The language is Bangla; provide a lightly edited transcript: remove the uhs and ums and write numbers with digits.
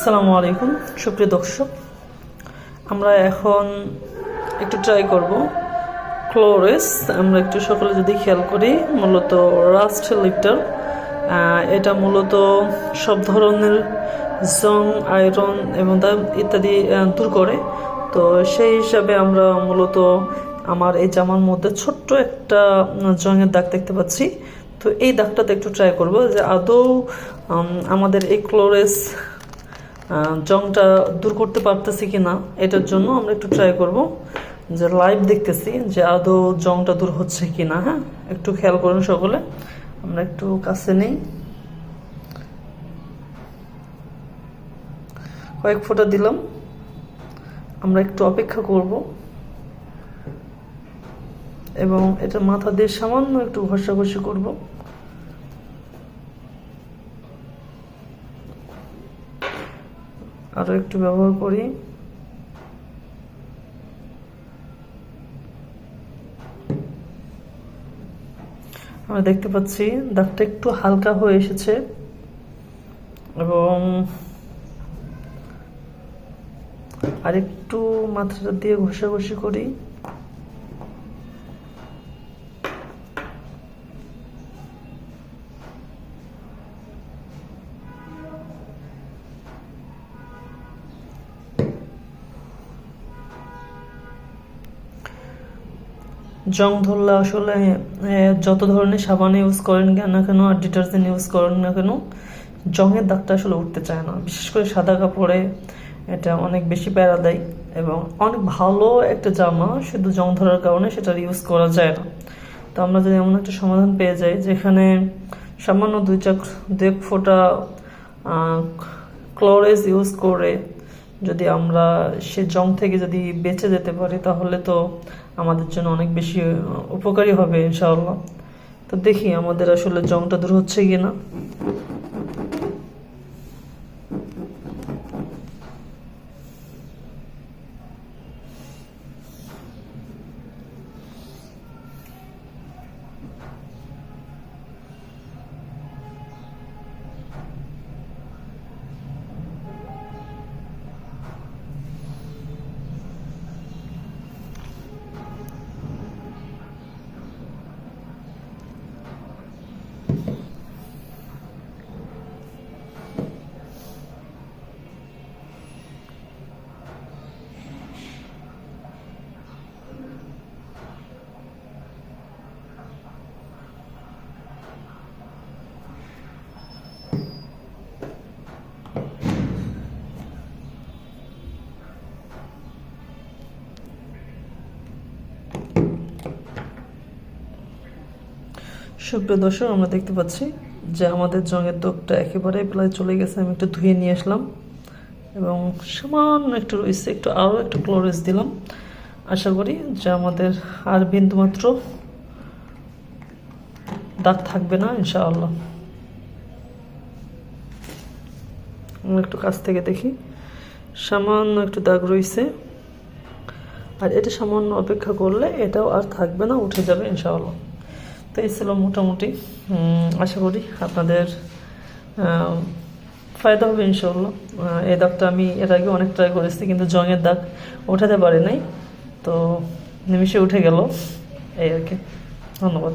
আসসালামু আলাইকুম সুপ্রিয় দর্শক, আমরা এখন একটু ট্রাই করব ক্লোরেস। আমরা একটু সকলে যদি খেয়াল করি, মূলত রাস্ট লিফটার। এটা মূলত সব ধরনের জং, আয়রন এবং ইত্যাদি দূর করে। তো সেই হিসাবে আমরা মূলত আমার এই জামার মধ্যে ছোট্ট একটা জংয়ের দাগ দেখতে পাচ্ছি। তো এই দাগটাতে একটু ট্রাই করব যে আদৌ আমাদের এই ক্লোরেস জংটা দূর করতে পারতেছি কিনা। এটার জন্য আমরা একটু ট্রাই করব যে লাইভ দেখতেছি যে আদৌ জংটা দূর হচ্ছে কিনা। হ্যাঁ, একটু খেয়াল করুন সকলে। আমরা একটু কাছে নেই, কয়েক ফোঁটা দিলাম। আমরা একটু অপেক্ষা করব এবং এটা মাথা দিয়ে সামান্য একটু ঘষাঘষি করব। আরো একটু ব্যবহার করি। আমরা দেখতে পাচ্ছি দাগটা একটু হালকা হয়ে এসেছে এবং আরেকটু মাথাটা দিয়ে ঘষাঘষি করি। জং ধরলে আসলে যত ধরনের সাবান ইউজ করেন না কেন আর ডিটারজেন্ট ইউজ করেন না কেন, জংয়ের দাগটা আসলে উঠতে চায় না। বিশেষ করে সাদা কাপড়ে এটা অনেক বেশি প্যারা দেয় এবং অনেক ভালো একটা জামা শুধু জং ধরার কারণে সেটা ইউজ করা যায় না। তো আমরা যদি এমন একটা সমাধান পেয়ে যাই যেখানে সামান্য দুই এক ফোঁটা ক্লোরেজ ইউজ করে যদি আমরা সে জং থেকে যদি বেঁচে যেতে পারি, তাহলে তো আমাদের জন্য অনেক বেশি উপকারী হবে ইনশাআল্লাহ। তো দেখি আমাদের আসলে জংটা দূর হচ্ছে কিনা। সুপ্রিয় দর্শক, আমরা দেখতে পাচ্ছি যে আমাদের জংয়ের দাগটা একেবারে প্রায় চলে গেছে। আমি একটু ধুয়ে নিয়ে আসলাম এবং সামান্য একটু রয়েছে, একটু আরও একটু ক্লোরেজ দিলাম। আশা করি যে আমাদের আর বিন্দুমাত্র দাগ থাকবে না ইনশাআল্লাহ। আমরা একটু কাছ থেকে দেখি, সামান্য একটু দাগ রয়েছে, আর এটা সামান্য অপেক্ষা করলে এটাও আর থাকবে না, উঠে যাবে ইনশাআল্লাহ। তো এই ছিল মোটামুটি। আশা করি আপনাদের ফায়দা হবে ইনশাআল্লাহ। এই দাগটা আমি এর আগে অনেক ট্রাই করেছি, কিন্তু জংয়ের দাগ ওঠাতে পারি নাই। তো নিমিষে উঠে গেল, এই আর কি। ধন্যবাদ।